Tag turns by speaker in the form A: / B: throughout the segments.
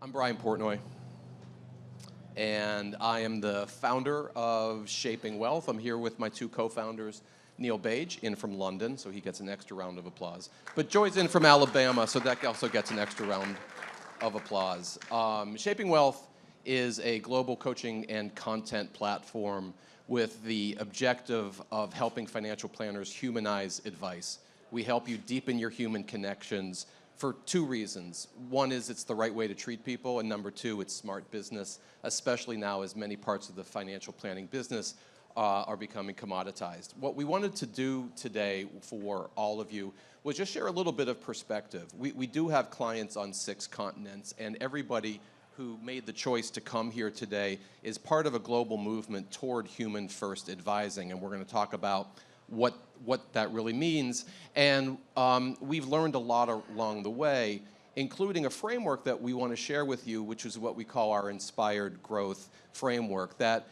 A: I'm Brian Portnoy, and I am the founder of Shaping Wealth. I'm here with my two co-founders, Neil Bage, in from London, so he gets an extra round of applause. But Joy's in from Alabama, so that also gets an extra round of applause. Shaping Wealth is a global coaching and content platform with the objective of helping financial planners humanize advice. We help you deepen your human connections for two reasons. One is it's the right way to treat people, and number two, it's smart business, especially now as many parts of the financial planning business are becoming commoditized. What we wanted to do today for all of you was just share a little bit of perspective. We do have clients on 6 continents, and everybody who made the choice to come here today is part of a global movement toward human-first advising, and we're going to talk about what that really means. And we've learned a lot along the way, including a framework that we want to share with you, which is what we call our inspired growth framework, that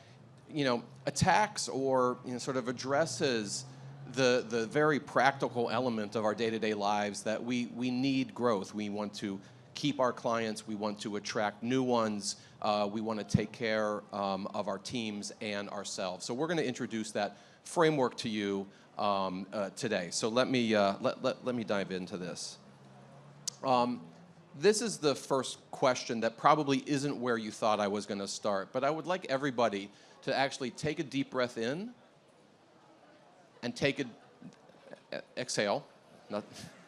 A: attacks or sort of addresses the very practical element of our day-to-day lives, that we need growth. We want to keep our clients, we want to attract new ones, we want to take care of our teams and ourselves. So we're going to introduce that framework to you today. So let me dive into this. This is the first question that probably isn't where you thought I was going to start, but I would like everybody to actually take a deep breath in and take exhale.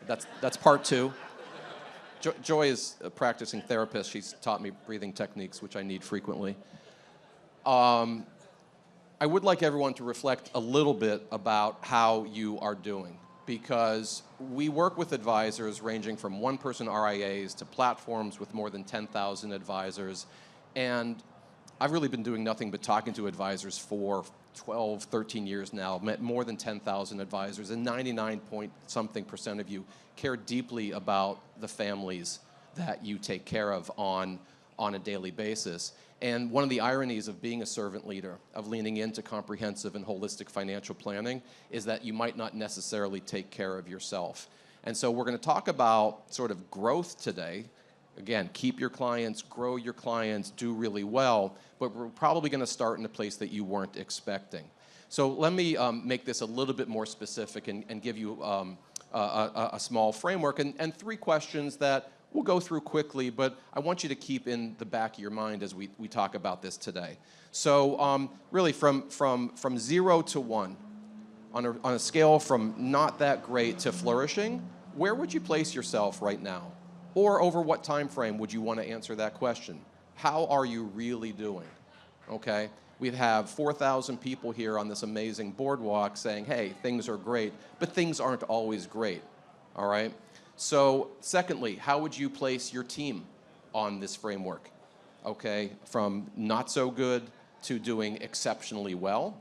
A: That's part 2. Joy is a practicing therapist. She's taught me breathing techniques, which I need frequently. I would like everyone to reflect a little bit about how you are doing, because we work with advisors ranging from one-person RIAs to platforms with more than 10,000 advisors, and I've really been doing nothing but talking to advisors for 12, 13 years now. I've met more than 10,000 advisors, and 99-point-something% of you care deeply about the families that you take care of on a daily basis. And one of the ironies of being a servant leader, of leaning into comprehensive and holistic financial planning, is that you might not necessarily take care of yourself. And so we're going to talk about sort of growth today. Again, keep your clients, grow your clients, do really well, but we're probably going to start in a place that you weren't expecting. So let me make this a little bit more specific and give you a small framework and 3 questions that we'll go through quickly, but I want you to keep in the back of your mind as we talk about this today. So really from 0 to 1, on a scale from not that great to flourishing, where would you place yourself right now? Or over what time frame would you want to answer that question? How are you really doing? Okay? We have 4,000 people here on this amazing boardwalk saying, hey, things are great, but things aren't always great. All right? So secondly, how would you place your team on this framework? Okay? From not so good to doing exceptionally well.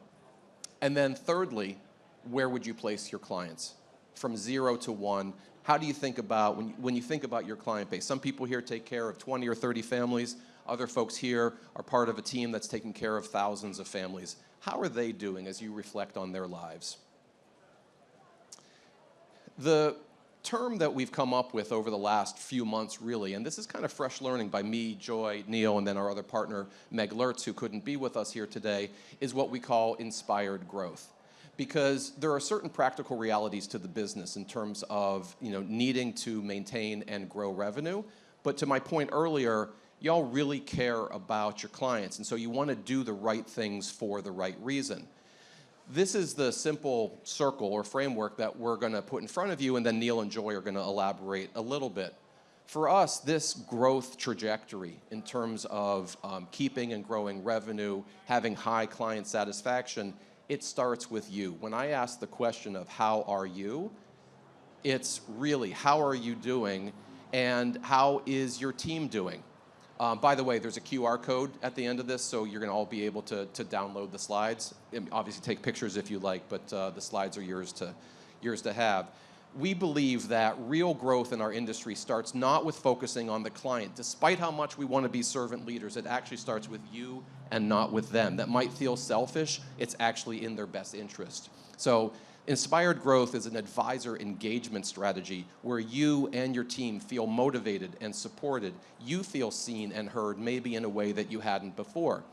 A: And then thirdly, where would you place your clients? From 0 to 1, how do you think about, when you think about your client base? Some people here take care of 20 or 30 families. Other folks here are part of a team that's taking care of thousands of families. How are they doing as you reflect on their lives? The term that we've come up with over the last few months, really, and this is kind of fresh learning by me, Joy, Neil, and then our other partner, Meg Lertz, who couldn't be with us here today, is what we call inspired growth. Because there are certain practical realities to the business in terms of needing to maintain and grow revenue. But to my point earlier, y'all really care about your clients, and so you want to do the right things for the right reason. This is the simple circle or framework that we're going to put in front of you, and then Neil and Joy are going to elaborate a little bit. For us, this growth trajectory in terms of keeping and growing revenue, having high client satisfaction, it starts with you. When I ask the question of how are you, it's really how are you doing and how is your team doing? By the way, there's a QR code at the end of this, so you're going to all be able to download the slides. Obviously, take pictures if you like, but the slides are yours to have. We believe that real growth in our industry starts not with focusing on the client. Despite how much we want to be servant leaders, it actually starts with you and not with them. That might feel selfish. It's actually in their best interest. So Inspired growth is an advisor engagement strategy where you and your team feel motivated and supported. You feel seen and heard, maybe in a way that you hadn't before.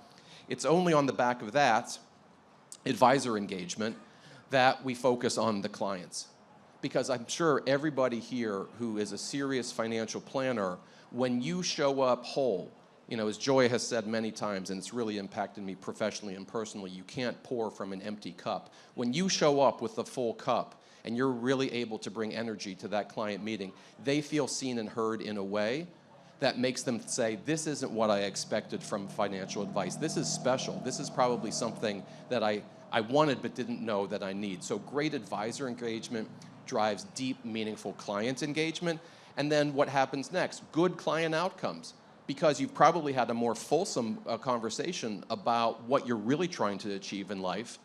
A: It's only on the back of that, advisor engagement, that we focus on the clients. Because I'm sure everybody here who is a serious financial planner, when you show up whole, as Joy has said many times, and it's really impacted me professionally and personally, you can't pour from an empty cup. When you show up with a full cup and you're really able to bring energy to that client meeting, they feel seen and heard in a way that makes them say, this isn't what I expected from financial advice. This is special. This is probably something that I wanted but didn't know that I need. So great advisor engagement drives deep, meaningful client engagement. And then what happens next? Good client outcomes. Because you've probably had a more fulsome conversation about what you're really trying to achieve in life,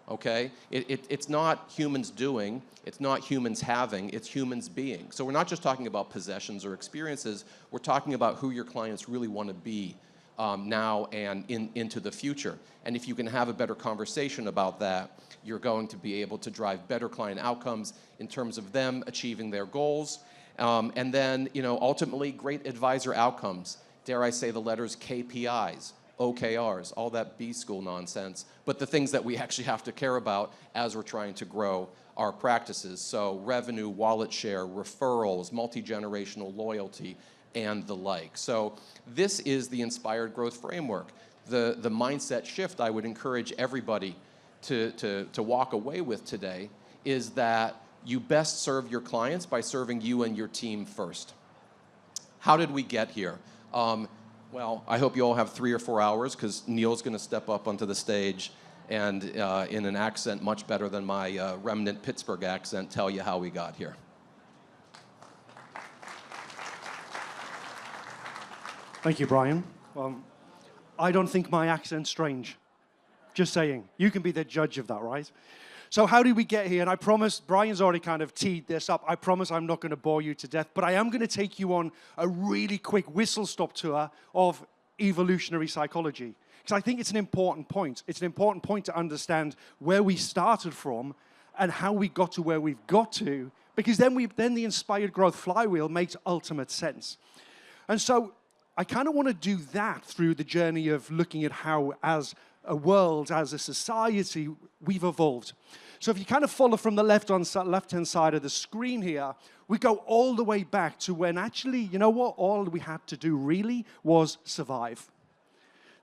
A: okay? It's not humans doing, it's not humans having, it's humans being. So we're not just talking about possessions or experiences, we're talking about who your clients really want to be now and into the future. And if you can have a better conversation about that, you're going to be able to drive better client outcomes in terms of them achieving their goals. And then, ultimately, great advisor outcomes. Dare I say the letters KPIs, OKRs, all that B-school nonsense, but the things that we actually have to care about as we're trying to grow our practices. So revenue, wallet share, referrals, multi-generational loyalty, and the like. So this is the Inspired Growth Framework. The mindset shift I would encourage everybody to walk away with today is that you best serve your clients by serving you and your team first. How did we get here? Well, I hope you all have 3 or 4 hours because Neil's going to step up onto the stage and in an accent much better than my remnant Pittsburgh accent tell you how we got here.
B: Thank you, Brian. I don't think my accent's strange. Just saying. You can be the judge of that, right? So how did we get here? And I promise, Brian's already kind of teed this up. I promise I'm not going to bore you to death, but I am going to take you on a really quick whistle-stop tour of evolutionary psychology. Because I think it's an important point. It's an important point to understand where we started from and how we got to where we've got to, because then the inspired growth flywheel makes ultimate sense. And so I kind of want to do that through the journey of looking at how, as a world, as a society, we've evolved. So if you kind of follow from the left-hand side of the screen here, we go all the way back to when actually, you know what, all we had to do really was survive.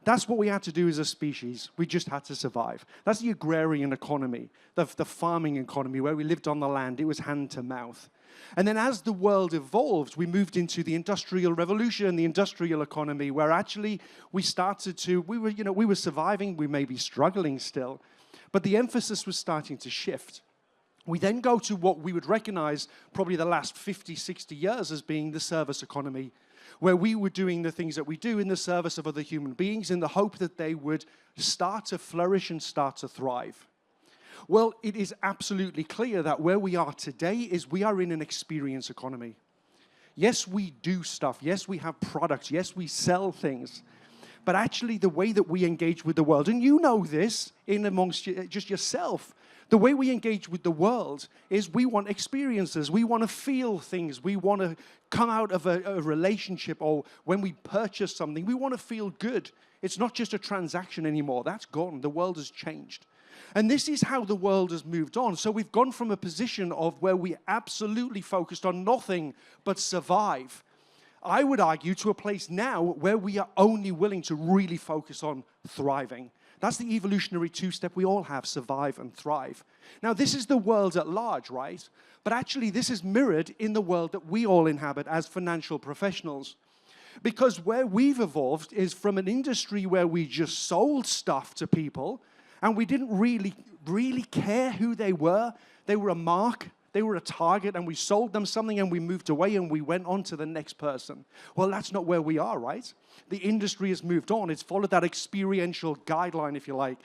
B: That's what we had to do as a species. We just had to survive. That's the agrarian economy, the farming economy, where we lived on the land. It was hand to mouth. And then as the world evolved, we moved into the industrial revolution, the industrial economy, where actually we started to, we were surviving, we may be struggling still, but the emphasis was starting to shift. We then go to what we would recognize probably the last 50, 60 years as being the service economy, where we were doing the things that we do in the service of other human beings in the hope that they would start to flourish and start to thrive. Well, it is absolutely clear that where we are today is we are in an experience economy. Yes, we do stuff. Yes, we have products. Yes, we sell things. But actually, the way that we engage with the world, and you know this in amongst just yourself, the way we engage with the world is we want experiences. We want to feel things. We want to come out of a relationship, or when we purchase something, we want to feel good. It's not just a transaction anymore. That's gone. The world has changed. And this is how the world has moved on. So we've gone from a position of where we absolutely focused on nothing but survive, I would argue, to a place now where we are only willing to really focus on thriving. That's the evolutionary two-step we all have, survive and thrive. Now, this is the world at large, right? But actually, this is mirrored in the world that we all inhabit as financial professionals. Because where we've evolved is from an industry where we just sold stuff to people, and we didn't really care who they were. They were a mark, they were a target, and we sold them something and we moved away and we went on to the next person. Well, that's not where we are, right? The industry has moved on. It's followed that experiential guideline, if you like.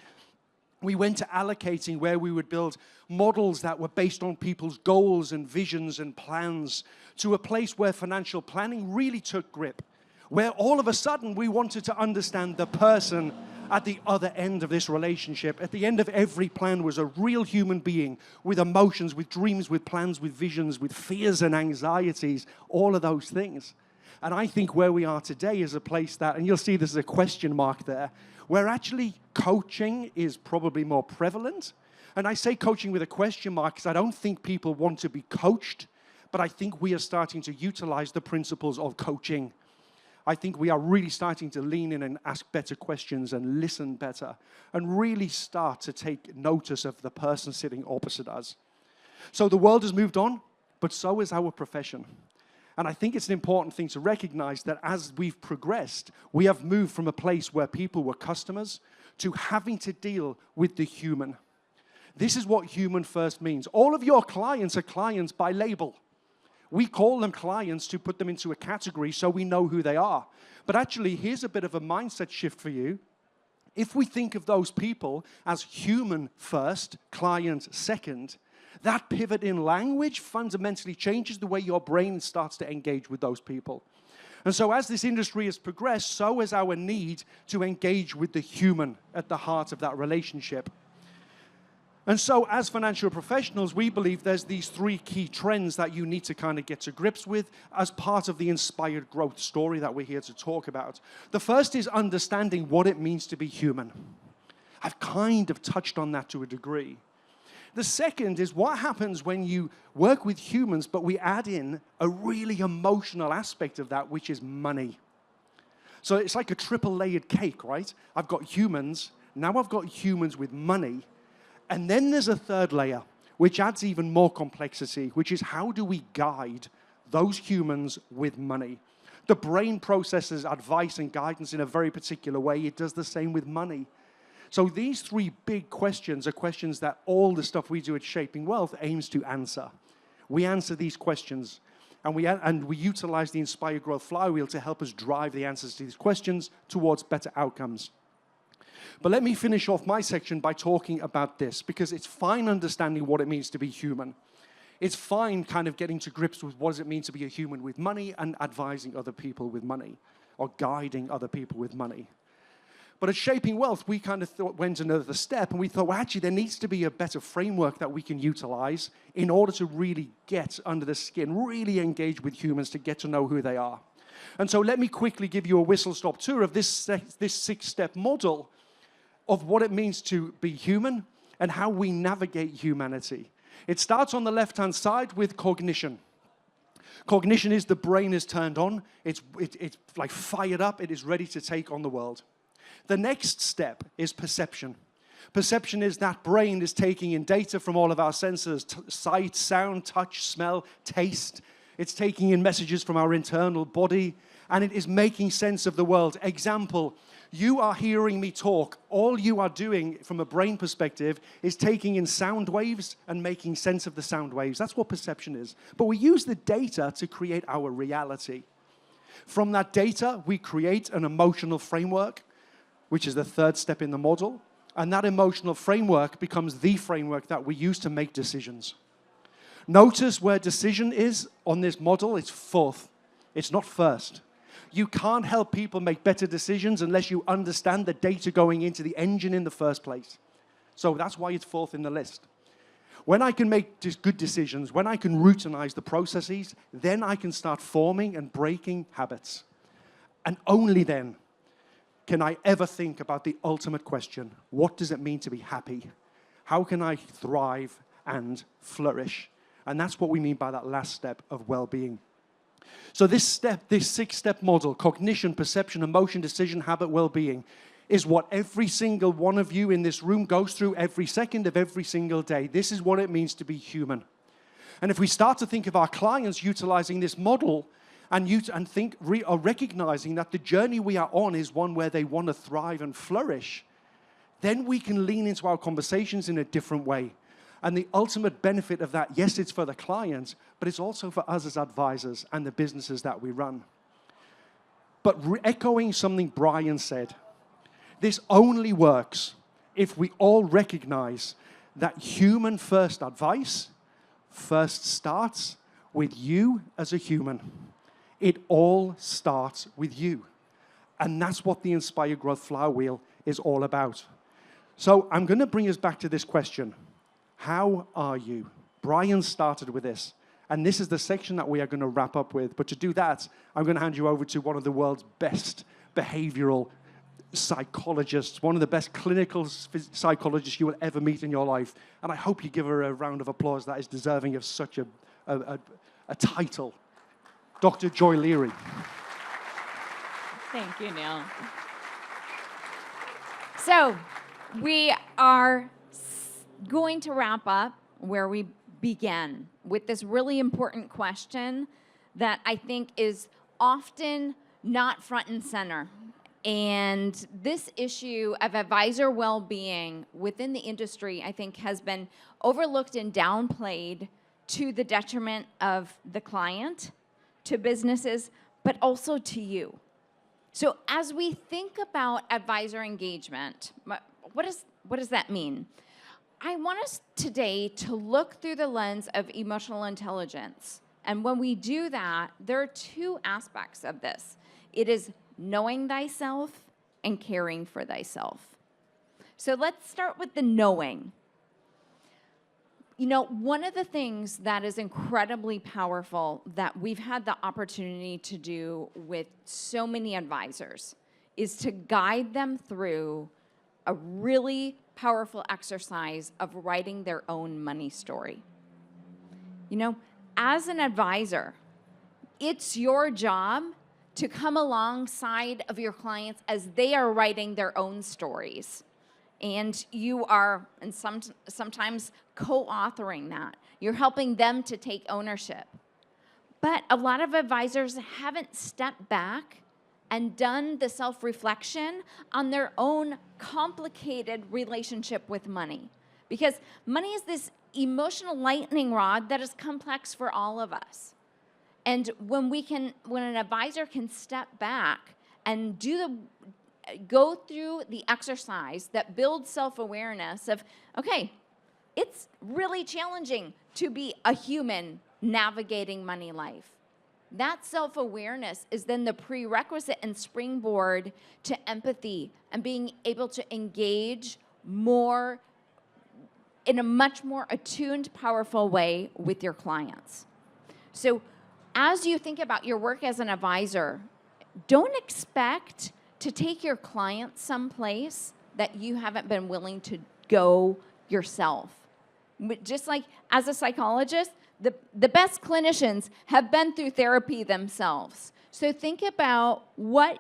B: We went to allocating, where we would build models that were based on people's goals and visions and plans, to a place where financial planning really took grip, where all of a sudden we wanted to understand the person at the other end of this relationship, at the end of every plan was a real human being with emotions, with dreams, with plans, with visions, with fears and anxieties, all of those things. And I think where we are today is a place that, and you'll see there's a question mark there, where actually coaching is probably more prevalent. And I say coaching with a question mark because I don't think people want to be coached, but I think we are starting to utilize the principles of coaching. I think we are really starting to lean in and ask better questions and listen better and really start to take notice of the person sitting opposite us. So the world has moved on, but so has our profession. And I think it's an important thing to recognize that as we've progressed, we have moved from a place where people were customers to having to deal with the human. This is what human first means. All of your clients are clients by label. We call them clients to put them into a category so we know who they are. But actually, here's a bit of a mindset shift for you. If we think of those people as human first, client second, that pivot in language fundamentally changes the way your brain starts to engage with those people. And so as this industry has progressed, so has our need to engage with the human at the heart of that relationship. And so as financial professionals, we believe there's these three key trends that you need to kind of get to grips with as part of the inspired growth story that we're here to talk about. The first is understanding what it means to be human. I've kind of touched on that to a degree. The second is what happens when you work with humans, but we add in a really emotional aspect of that, which is money. So it's like a triple layered cake, right? I've got humans, now I've got humans with money. And then there's a third layer, which adds even more complexity, which is how do we guide those humans with money? The brain processes advice and guidance in a very particular way. It does the same with money. So these three big questions are questions that all the stuff we do at Shaping Wealth aims to answer. We answer these questions, and we utilize the Inspired Growth Flywheel to help us drive the answers to these questions towards better outcomes. But let me finish off my section by talking about this, because it's fine understanding what it means to be human. It's fine kind of getting to grips with what does it mean to be a human with money and advising other people with money or guiding other people with money. But at Shaping Wealth, we kind of went another step, and we thought, well, actually, there needs to be a better framework that we can utilize in order to really get under the skin, really engage with humans to get to know who they are. And so let me quickly give you a whistle-stop tour of this six-step model of what it means to be human and how we navigate humanity. It starts on the left-hand side with cognition. Cognition is the brain is turned on. It's like fired up. It is ready to take on the world. The next step is perception. Perception is that brain is taking in data from all of our senses, sight, sound, touch, smell, taste. It's taking in messages from our internal body, and it is making sense of the world. Example, you are hearing me talk. All you are doing from a brain perspective is taking in sound waves and making sense of the sound waves. That's what perception is. But we use the data to create our reality. From that data, we create an emotional framework, which is the third step in the model. And that emotional framework becomes the framework that we use to make decisions. Notice where decision is on this model. It's fourth. It's not first. You can't help people make better decisions unless you understand the data going into the engine in the first place. So that's why it's fourth in the list. When I can make good decisions, when I can routinize the processes, then I can start forming and breaking habits. And only then can I ever think about the ultimate question: what does it mean to be happy? How can I thrive and flourish? And that's what we mean by that last step of well-being. So this six-step model, cognition, perception, emotion, decision, habit, well-being, is what every single one of you in this room goes through every second of every single day. This is what it means to be human. And if we start to think of our clients utilizing this model and recognizing that the journey we are on is one where they want to thrive and flourish, then we can lean into our conversations in a different way. And the ultimate benefit of that, yes, it's for the clients, but it's also for us as advisors and the businesses that we run. But echoing something Brian said, this only works if we all recognize that human first advice first starts with you as a human. It all starts with you. And that's what the Inspired Growth Flywheel is all about. So I'm going to bring us back to this question. How are you? Brian started with this. And this is the section that we are going to wrap up with. But to do that, I'm going to hand you over to one of the world's best behavioral psychologists, one of the best clinical psychologists you will ever meet in your life. And I hope you give her a round of applause that is deserving of such a title. Dr. Joy Leary.
C: Thank you, Neil. So we are going to wrap up where we began with this really important question that I think is often not front and center. And this issue of advisor well-being within the industry, I think, has been overlooked and downplayed to the detriment of the client, to businesses, but also to you. So as we think about advisor engagement, what does that mean? I want us today to look through the lens of emotional intelligence. And when we do that, there are two aspects of this. It is knowing thyself and caring for thyself. So let's start with the knowing. You know, one of the things that is incredibly powerful that we've had the opportunity to do with so many advisors is to guide them through a really powerful exercise of writing their own money story. You know, as an advisor, it's your job to come alongside of your clients as they are writing their own stories. And you are, and sometimes co-authoring that. You're helping them to take ownership. But a lot of advisors haven't stepped back and done the self-reflection on their own complicated relationship with money. Because money is this emotional lightning rod that is complex for all of us. And when an advisor can step back and go through the exercise that builds self-awareness of, okay, it's really challenging to be a human navigating money life. That self-awareness is then the prerequisite and springboard to empathy and being able to engage more in a much more attuned, powerful way with your clients. So as you think about your work as an advisor, don't expect to take your clients someplace that you haven't been willing to go yourself. Just like as a psychologist, the best clinicians have been through therapy themselves. So think about what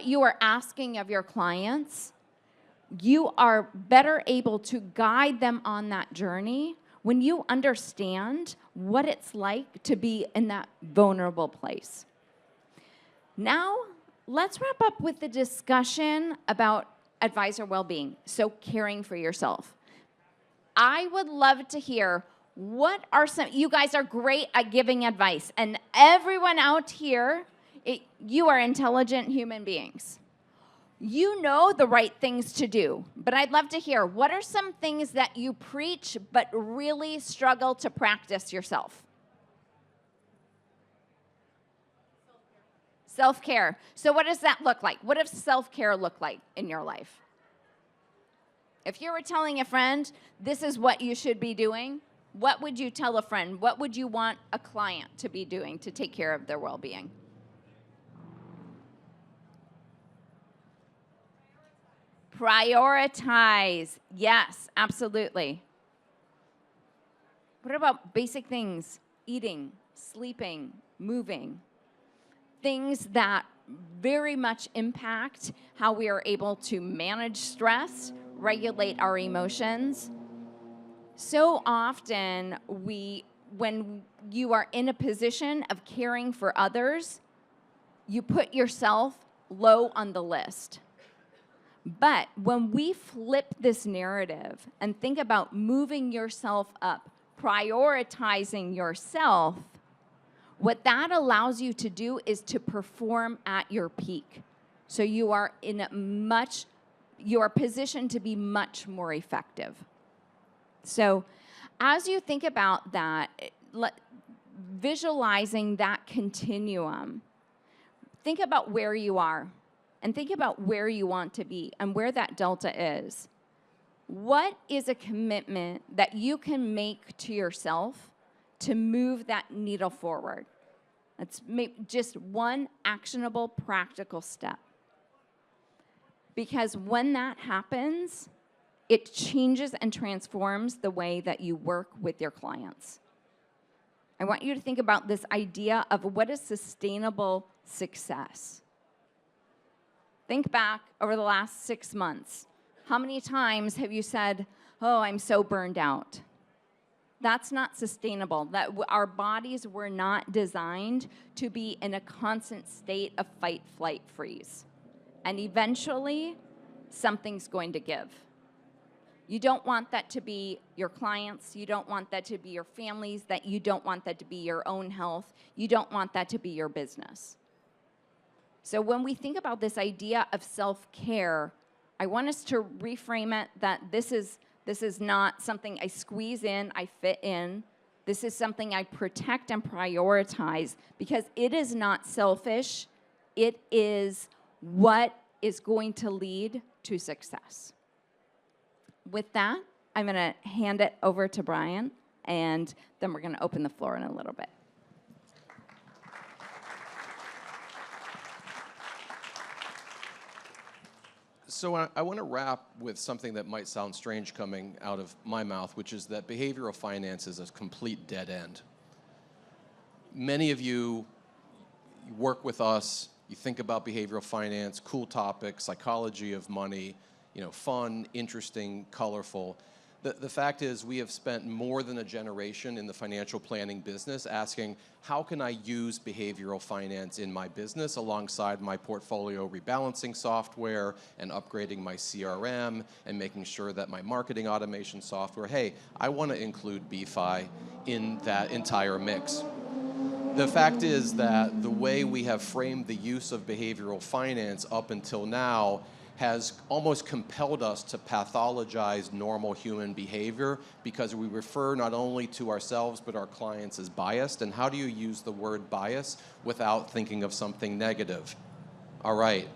C: you are asking of your clients. You are better able to guide them on that journey when you understand what it's like to be in that vulnerable place. Now, let's wrap up with the discussion about advisor well-being, so caring for yourself. I would love to hear what are you guys are great at giving advice, and everyone out here, you are intelligent human beings. You know the right things to do, but I'd love to hear, what are some things that you preach but really struggle to practice yourself? Self-care. So what does that look like? What does self-care look like in your life? If you were telling a friend, this is what you should be doing, what would you tell a friend? What would you want a client to be doing to take care of their well-being? Prioritize. Yes, absolutely. What about basic things? Eating, sleeping, moving. Things that very much impact how we are able to manage stress, regulate our emotions. So often, when you are in a position of caring for others, you put yourself low on the list. But when we flip this narrative and think about moving yourself up, prioritizing yourself, what that allows you to do is to perform at your peak. So you are positioned to be much more effective. So as you think about that, visualizing that continuum, think about where you are. and think about where you want to be and where that delta is. What is a commitment that you can make to yourself to move that needle forward? Let's make just one actionable, practical step. Because when that happens, it changes and transforms the way that you work with your clients. I want you to think about this idea of what is sustainable success. Think back over the last 6 months. How many times have you said, oh, I'm so burned out? That's not sustainable. That our bodies were not designed to be in a constant state of fight, flight, freeze. And eventually, something's going to give. You don't want that to be your clients. You don't want that to be your families. That you don't want that to be your own health. You don't want that to be your business. So when we think about this idea of self-care, I want us to reframe it that this is not something I squeeze in, I fit in. This is something I protect and prioritize because it is not selfish. It is what is going to lead to success. With that, I'm going to hand it over to Brian, and then we're going to open the floor in a little bit.
A: So I want to wrap with something that might sound strange coming out of my mouth, which is that behavioral finance is a complete dead end. Many of you work with us, you think about behavioral finance, cool topic, psychology of money, fun, interesting, colorful. The fact is we have spent more than a generation in the financial planning business asking, how can I use behavioral finance in my business alongside my portfolio rebalancing software and upgrading my CRM and making sure that my marketing automation software, hey, I want to include BFI in that entire mix. The fact is that the way we have framed the use of behavioral finance up until now has almost compelled us to pathologize normal human behavior because we refer not only to ourselves but our clients as biased. And how do you use the word bias without thinking of something negative? All right,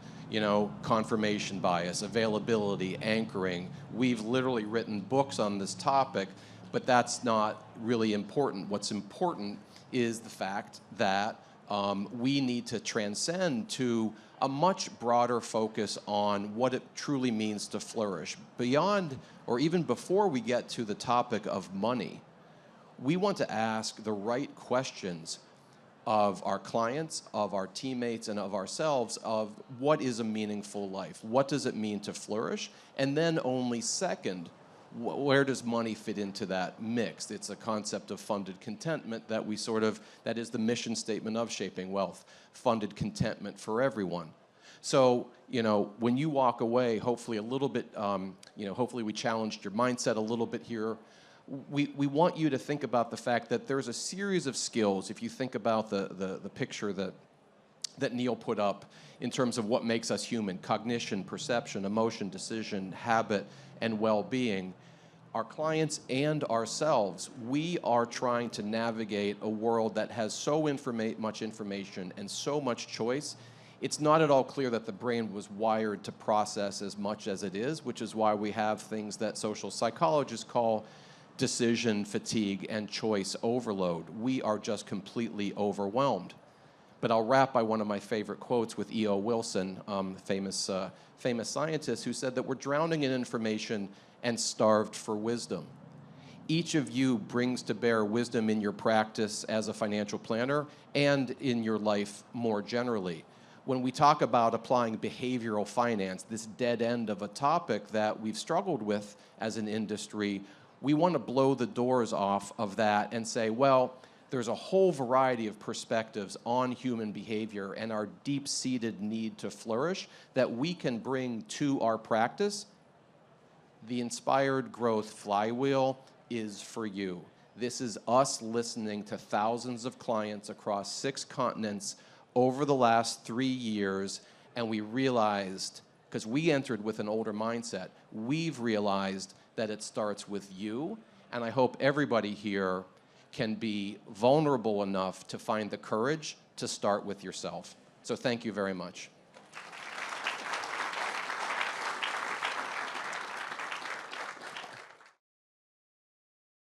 A: confirmation bias, availability, anchoring. We've literally written books on this topic, but that's not really important. What's important is the fact that we need to transcend to a much broader focus on what it truly means to flourish. Beyond, or even before we get to the topic of money, we want to ask the right questions of our clients, of our teammates, and of ourselves of what is a meaningful life? What does it mean to flourish? And then only second, where does money fit into that mix? It's a concept of funded contentment that that is the mission statement of Shaping Wealth, funded contentment for everyone. So, when you walk away, hopefully a little bit, hopefully we challenged your mindset a little bit here. We want you to think about the fact that there's a series of skills, if you think about the picture that Neil put up in terms of what makes us human: cognition, perception, emotion, decision, habit, and well-being. Our clients and ourselves, we are trying to navigate a world that has so much information and so much choice. It's not at all clear that the brain was wired to process as much as it is, which is why we have things that social psychologists call decision fatigue and choice overload. We are just completely overwhelmed. But I'll wrap by one of my favorite quotes with E.O. Wilson, famous scientist, who said that we're drowning in information and starved for wisdom. Each of you brings to bear wisdom in your practice as a financial planner and in your life more generally. When we talk about applying behavioral finance, this dead end of a topic that we've struggled with as an industry, we want to blow the doors off of that and say, well, there's a whole variety of perspectives on human behavior and our deep-seated need to flourish that we can bring to our practice. The Inspired Growth Flywheel is for you. This is us listening to thousands of clients across 6 continents over the last 3 years, and we realized, because we entered with an older mindset, we've realized that it starts with you, and I hope everybody here can be vulnerable enough to find the courage to start with yourself. So thank you very much.